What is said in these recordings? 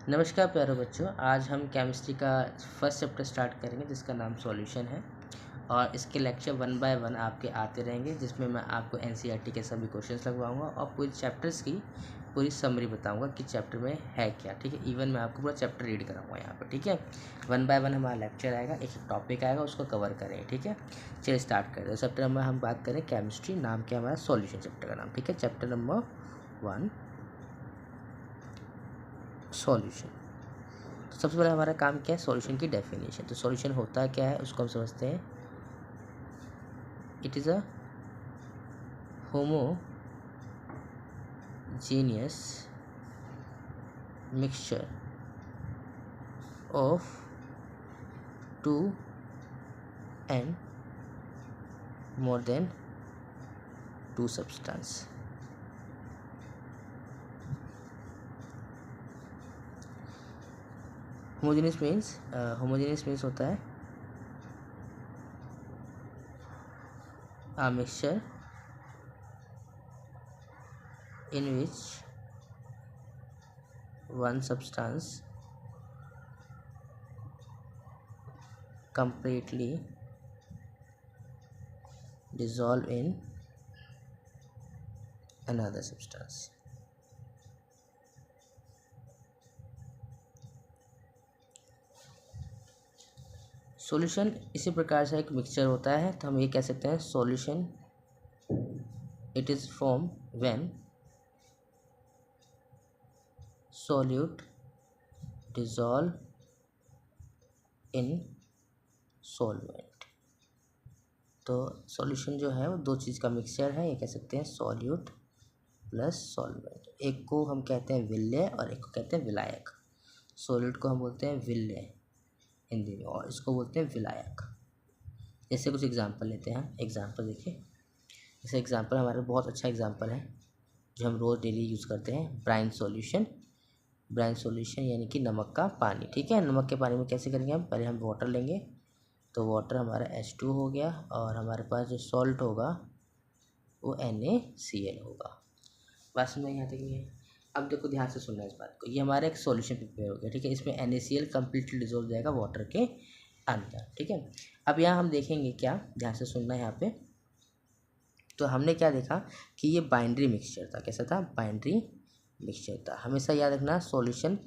नमस्कार प्यारे बच्चों, आज हम केमिस्ट्री का फर्स्ट चैप्टर स्टार्ट करेंगे जिसका नाम सॉल्यूशन है। और इसके लेक्चर 1 बाय 1 आपके आते रहेंगे, जिसमें मैं आपको एनसीईआरटी के सभी क्वेश्चंस लगवाऊंगा और पूरी चैप्टर्स की पूरी समरी बताऊंगा कि चैप्टर में है क्या। ठीक है, इवन मैं आपको पूरा चैप्टर रीड कराऊंगा यहाँ पर। ठीक है, 1 बाय 1 हमारा लेक्चर आएगा, एक टॉपिक आएगा, उसको कवर करेंगे। ठीक है, चलिए स्टार्ट करते हैं। चैप्टर में हम बात करें केमिस्ट्री, नाम क्या हमारा सॉल्यूशन चैप्टर का नाम। ठीक है, चैप्टर नंबर 1 सॉल्यूशन। तो सबसे पहले हमारा काम क्या है, सॉल्यूशन की डेफिनेशन। तो सॉल्यूशन होता क्या है उसको हम समझते हैं। It is a homogeneous mixture of two and more than two substance. Homogeneous means होता है a mixture in which one substance completely dissolve in another substance। Solution इसी प्रकार से एक मिक्सचर होता है, तो हम ये कह सकते हैं solution it is form when solute dissolve in solvent. तो सॉल्यूशन जो है वो दो चीज़ का मिक्सचर है, ये कह सकते हैं सॉल्यूट प्लस सॉल्वेंट। एक को हम कहते हैं विल्य और एक को कहते हैं विलायक। सॉल्यूट को हम बोलते हैं विल्य हिंदी में, और इसको बोलते हैं विलायक। जैसे कुछ एग्जांपल लेते हैं हम। एग्जांपल देखिए, जैसे एग्जांपल हमारे बहुत अच्छा एग्जांपल है जो हम रोज़ डेली यूज़ करते हैं, ब्राइन सॉल्यूशन। ब्राइन सॉल्यूशन यानी कि नमक का पानी। ठीक है, नमक के पानी में कैसे करेंगे हम, पहले हम वाटर लेंगे, तो वाटर हमारा H2 हो गया, और हमारे पास जो सॉल्ट होगा वो NaCl होगा। बात समझ में यहाँ तक नहीं है? अब देखो, ध्यान से सुनना इस बात को। ये हमारा एक सॉल्यूशन प्रिपेयर हो गया। ठीक है, इसमें NaCl कम्प्लीटली डिसॉल्व जाएगा वाटर के अंदर। ठीक है, अब यहाँ हम देखेंगे क्या, ध्यान से सुनना यहाँ पे। तो हमने क्या देखा कि ये बाइनरी मिक्सचर था। कैसा था, बाइनरी मिक्सचर था। हमेशा याद रखना, सॉल्यूशन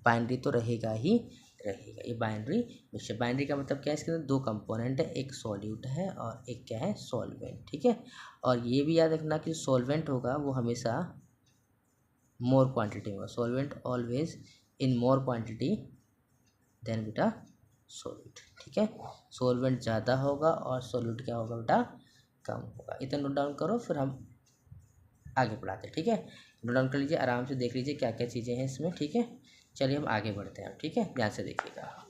बाइनरी तो रहेगा ही रहेगा। ये बाइनरी मिक्सचर, बाइनरी का मतलब क्या है, इसके अंदर दो कंपोनेंट है, एक सॉल्यूट है और एक क्या है, सॉल्वेंट। ठीक है, और ये भी याद रखना कि सॉल्वेंट होगा वो हमेशा मोर क्वांटिटी में, solvent always in more quantity than बेटा सॉल्यूट। ठीक है, सॉल्वेंट ज़्यादा होगा और सॉल्यूट क्या होगा बेटा, कम होगा। इतना नोट डाउन करो, फिर हम आगे पढ़ाते हैं। ठीक है, नोट डाउन कर लीजिए, आराम से देख लीजिए क्या क्या चीज़ें हैं इसमें। ठीक है, चलिए हम आगे बढ़ते हैं। ठीक है, ध्यान से देखिएगा।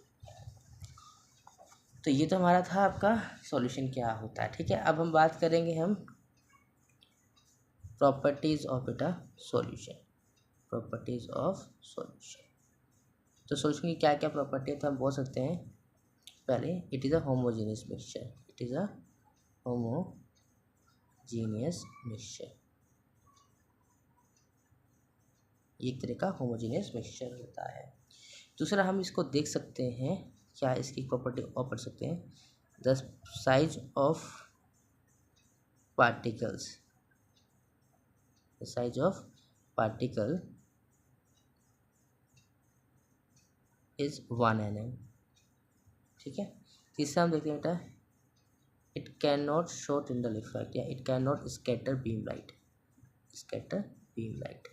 तो ये तो हमारा था आपका सॉल्यूशन क्या होता है। ठीक है, अब हम बात करेंगे हम प्रॉपर्टीज ऑफ बेटा सॉल्यूशन। प्रॉपर्टीज ऑफ सॉल्यूशन, तो सॉल्यूशन की क्या क्या प्रॉपर्टी है, तो हम बोल सकते हैं पहले, it is a homogeneous mixture. It is a homogeneous mixture, एक तरह का होमोजेनियस मिक्सचर होता है। दूसरा हम इसको देख सकते हैं, क्या इसकी प्रॉपर्टी और पढ़ सकते हैं, the size of particles, the size of particle is 1 mm। ठीक है, तीसरा हम देखते हैं बेटा, it can not show Tyndall effect, या it can not scatter beam light, scatter beam light.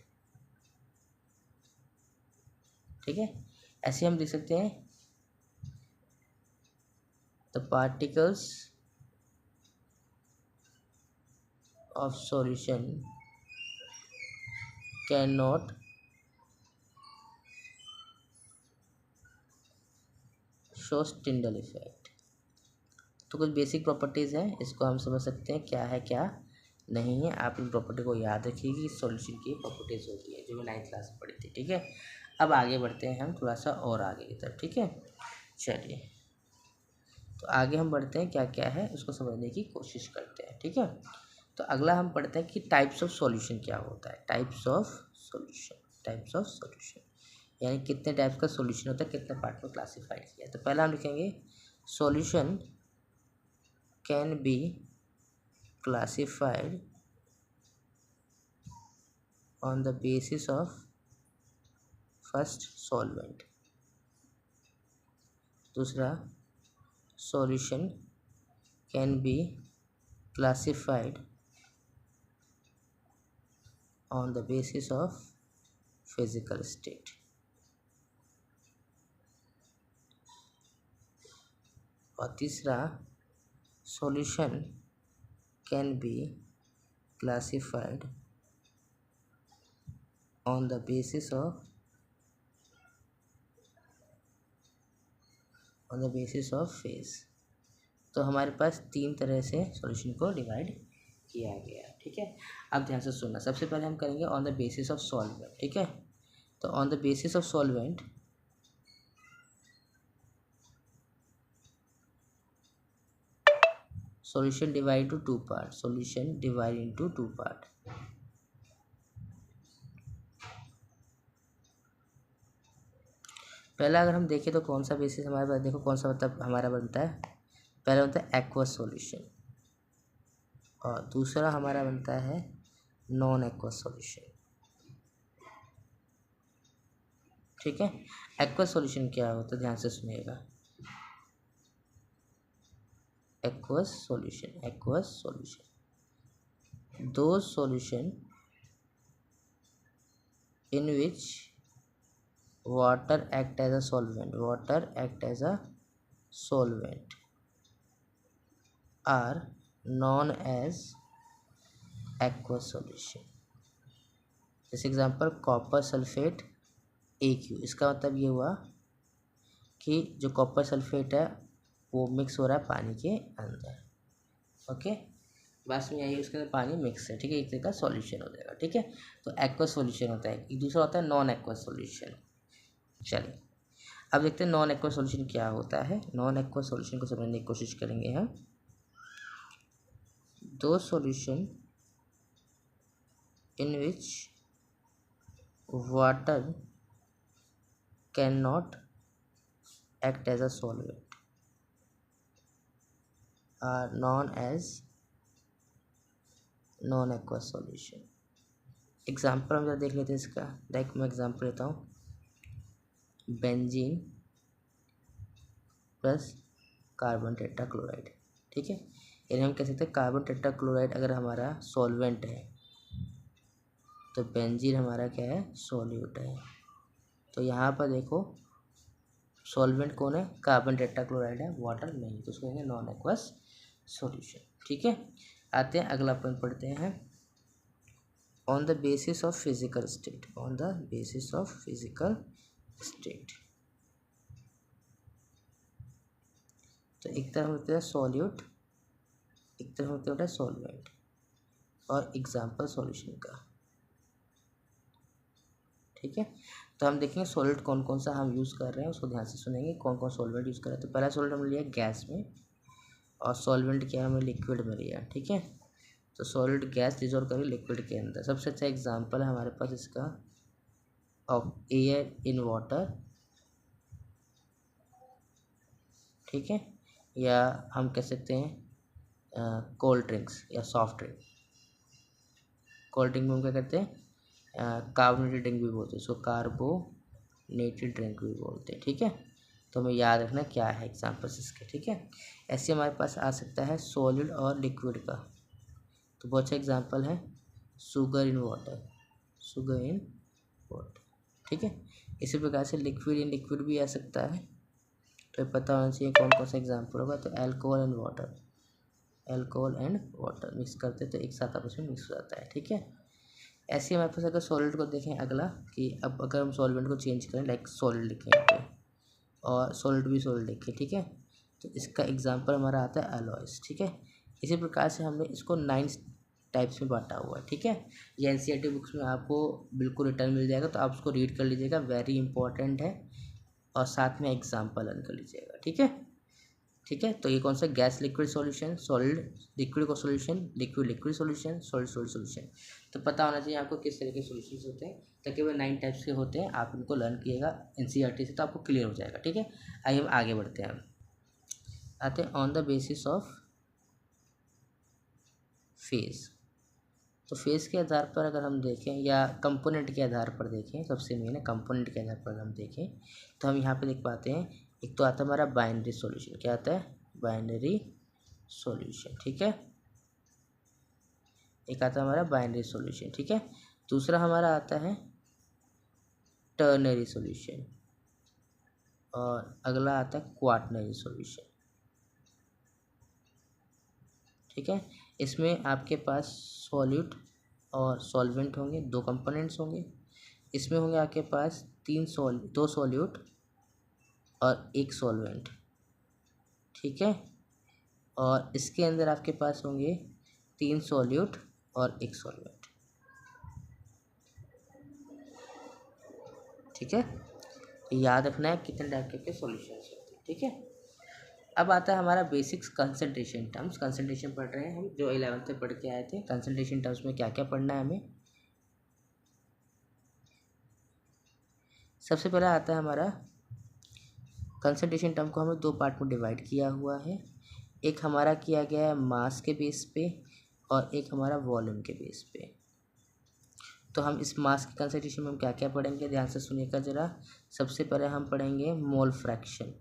ठीक है, ऐसे हम देख सकते हैं, the particles of solution can not show Tyndall effect. तो कुछ बेसिक प्रॉपर्टीज़ हैं, इसको हम समझ सकते हैं क्या है क्या नहीं है। आप इन प्रॉपर्टी को याद रखिएगा, सॉल्यूशन की प्रॉपर्टीज़ होती है जो मैं 9th क्लास में पढ़ी थी। ठीक है, अब आगे बढ़ते हैं हम थोड़ा सा और आगे की तरफ। ठीक है, चलिए, तो आगे हम बढ़ते हैं, क्या क्या है उसको समझने की कोशिश करते हैं। ठीक है, तो अगला हम पढ़ते हैं कि टाइप्स ऑफ सॉल्यूशन क्या होता है। Types of solution, types of solution. यानी कितने टाइप्स का सॉल्यूशन होता है, कितने पार्ट में क्लासिफाइड किया है। तो पहला हम लिखेंगे solution can be classified on the basis of first solvent. दूसरा, solution can be classified on the basis of physical state। और तीसरा, solution can be classified on the basis of phase। तो हमारे पास 3 तरह से सॉल्यूशन को डिवाइड किया गया, ठीक है। अब ध्यान से सुनना, सबसे पहले हम करेंगे on the basis of solvent, ठीक है। तो on the basis of solvent solution divide two 2 part, solution divide into 2 part. पहला अगर हम देखें तो कौन सा बेसिस हमारे पास, देखो कौन सा मतलब हमारा बनता है, पहला बनता है एक्वस सॉल्यूशन और दूसरा हमारा बनता है नॉन एक्वस सॉल्यूशन, ठीक है। एक्वस सॉल्यूशन क्या होता है, ध्यान से सुनिएगा। Aqueous solution those solution in which water act as a solvent are known as aqueous solution। जैसे एग्जांपल कॉपर सल्फेट AQ, इसका मतलब ये हुआ कि जो कॉपर सल्फेट है वो मिक्स हो रहा है पानी के अंदर, ओके। बस में यही उसके अंदर पानी मिक्स है, ठीक है, एक तरह का सॉल्यूशन हो जाएगा, ठीक है। तो एक्वस सॉल्यूशन होता है, एक दूसरा होता है नॉन एक्वस सॉल्यूशन। चलिए अब देखते हैं नॉन एक्वस सॉल्यूशन क्या होता है। नॉन एक्वस सॉल्यूशन को समझने की कोशिश करेंगे हम। Those solution in which water can not act as a solvent are known as non aqueous solution. Example हम जरा देख लेते हैं इसका। लाइक मैं एग्जाम्पल लेता हूँ, बेंजीन प्लस कार्बन टेट्राक्लोराइड, ठीक है। यानी हम कह सकते हैं कार्बन टेट्राक्लोराइड अगर हमारा सॉल्वेंट है तो बेंजीन हमारा क्या है, सॉल्यूट है। तो यहाँ पर देखो सॉल्वेंट कौन है, कार्बन टेट्राक्लोराइड है, वाटर नहीं, तो उसको कहेंगे नॉन एक्वस सॉल्यूशन, ठीक है। आते हैं अगला पॉइंट पढ़ते हैं, on the basis of physical state. On the basis of physical state, तो एक तरफ होता है सॉल्यूट, एक तरफ होता है सॉल्वेंट, और एग्जाम्पल सॉल्यूशन का, ठीक है। तो हम देखेंगे सॉल्वेंट कौन कौन सा हम यूज़ कर रहे हैं, उसको ध्यान से सुनेंगे कौन कौन सॉल्वेंट यूज़ कर रहे हैं। तो पहला सॉल्वेंट हमने लिया गैस में और सॉल्वेंट क्या हमें लिक्विड में लिया, ठीक है। तो सॉलिड गैस डिजोल्व करें लिक्विड के अंदर। सबसे अच्छा एग्जांपल है हमारे पास इसका ऑफ एयर इन वाटर, ठीक है, या हम कह सकते हैं कोल्ड ड्रिंक्स या सॉफ्ट ड्रिंक। कोल्ड ड्रिंक में हम क्या करते हैं, कार्बोनेटेड ड्रिंक भी बोलते हैं, उसको कार्बोनेटेड ड्रिंक भी बोलते हैं, ठीक है। तो हमें याद रखना क्या है एग्जांपल्स इसके, ठीक है। ऐसे हमारे पास आ सकता है सॉलिड और लिक्विड का, तो बहुत अच्छा एग्जांपल है sugar in water, sugar in water, ठीक है। इसी प्रकार से लिक्विड इन लिक्विड भी आ सकता है, तो पता होना चाहिए कौन कौन सा एग्जांपल होगा। तो alcohol and water, alcohol and water mix करते तो एक साथ आपस में मिक्स हो जाता है, ठीक है। ऐसे हमारे पास अगर सॉलिड को देखें अगला, कि अब अगर हम सॉल्वेंट को चेंज करें, लाइक सॉलिड लिखें यहाँ पे और सॉलिड भी सॉलिड लिखें, ठीक है, तो इसका एग्जांपल हमारा आता है अलॉयस, ठीक है। इसी प्रकार से हमने इसको 9 टाइप्स में बांटा हुआ है, ठीक है। ये एनसीईआरटी बुक्स में आपको बिल्कुल रिटर्न मिल जाएगा, तो आप उसको रीड कर लीजिएगा, वेरी इंपॉर्टेंट है, और साथ में एग्जाम्पल लर्न कर लीजिएगा, ठीक है। ठीक है। तो ये कौन सा, gas liquid solution, solid liquid को solution, liquid liquid solution, solid solid solution. तो पता होना चाहिए आपको किस तरह के सॉल्यूशंस होते हैं। तकरीबन 9 टाइप्स के होते हैं, आप इनको लर्न किएगा एनसीईआरटी से तो आपको क्लियर हो जाएगा। ठीक है, आइए हम आगे बढ़ते हैं। आते हैं on the basis of phase. तो फेज के आधार पर अगर हम देखें या कंपोनेंट के आधार पर देखें, सबसे मेन है कंपोनेंट के आधार पर हम देखें तो हम यहाँ पे देख पाते हैं, एक तो आता है हमारा बाइनरी सॉल्यूशन। क्या आता है, बाइनरी सॉल्यूशन। ठीक है, एक आता है हमारा बाइनरी सॉल्यूशन। ठीक है, दूसरा हमारा आता है टर्नरी सॉल्यूशन और अगला आता है क्वाटरनरी सॉल्यूशन। ठीक है, इसमें आपके पास सॉल्यूट और सॉल्वेंट होंगे, दो कंपोनेंट्स होंगे। इसमें होंगे आपके पास दो सॉल्यूट और एक सॉल्वेंट। ठीक है, और इसके अंदर आपके पास होंगे 3 सॉल्यूट और एक सॉल्वेंट। ठीक है, याद रखना है कितने टाइप के सॉल्यूशंस होते हैं। ठीक है, अब आता है हमारा बेसिक्स कंसंट्रेशन टर्म्स। कंसंट्रेशन पढ़ रहे हैं हम, जो 11th में पढ़ के आए थे। कंसंट्रेशन टर्म्स में क्या क्या पढ़ना है हमें, सबसे पहला आता है हमारा कंसंट्रेशन टर्म को हमें 2 पार्ट में डिवाइड किया हुआ है। एक हमारा किया गया है मास के बेस पे और एक हमारा वॉल्यूम के बेस पे। तो हम इस मास के कंसंट्रेशन में हम क्या क्या पढ़ेंगे, ध्यान से सुनिएगा ज़रा। सबसे पहले हम पढ़ेंगे मोल फ्रैक्शन,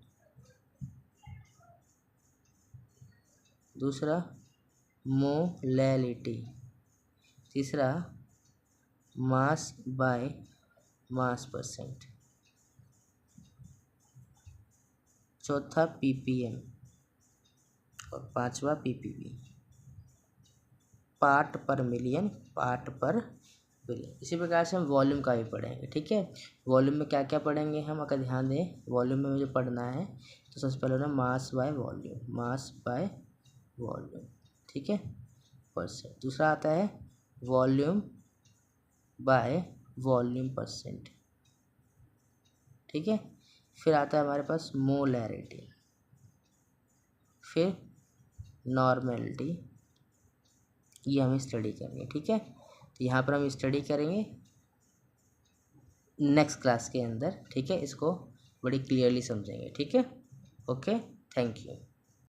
दूसरा मोलैलिटी, तीसरा मास बाय मास परसेंट, चौथा पीपीएम और पांचवा पीपीवी, पार्ट पर मिलियन, पार्ट पर बिलियन। इसी प्रकार से हम वॉल्यूम का भी पढ़ेंगे। ठीक है, वॉल्यूम में क्या क्या पढ़ेंगे हम, अगर ध्यान दें वॉल्यूम में मुझे पढ़ना है तो सबसे पहले होना mass by volume, mass by volume. ठीक है, परसेंट। दूसरा आता है वॉल्यूम बाय वॉल्यूम परसेंट। ठीक है, फिर आता है हमारे पास मोलैरिटी, फिर नॉर्मेलिटी। ये हमें स्टडी करनी है। ठीक है, तो यहाँ पर हम स्टडी करेंगे नेक्स्ट क्लास के अंदर। ठीक है, इसको बड़ी क्लियरली समझेंगे। ठीक है, ओके, थैंक यू।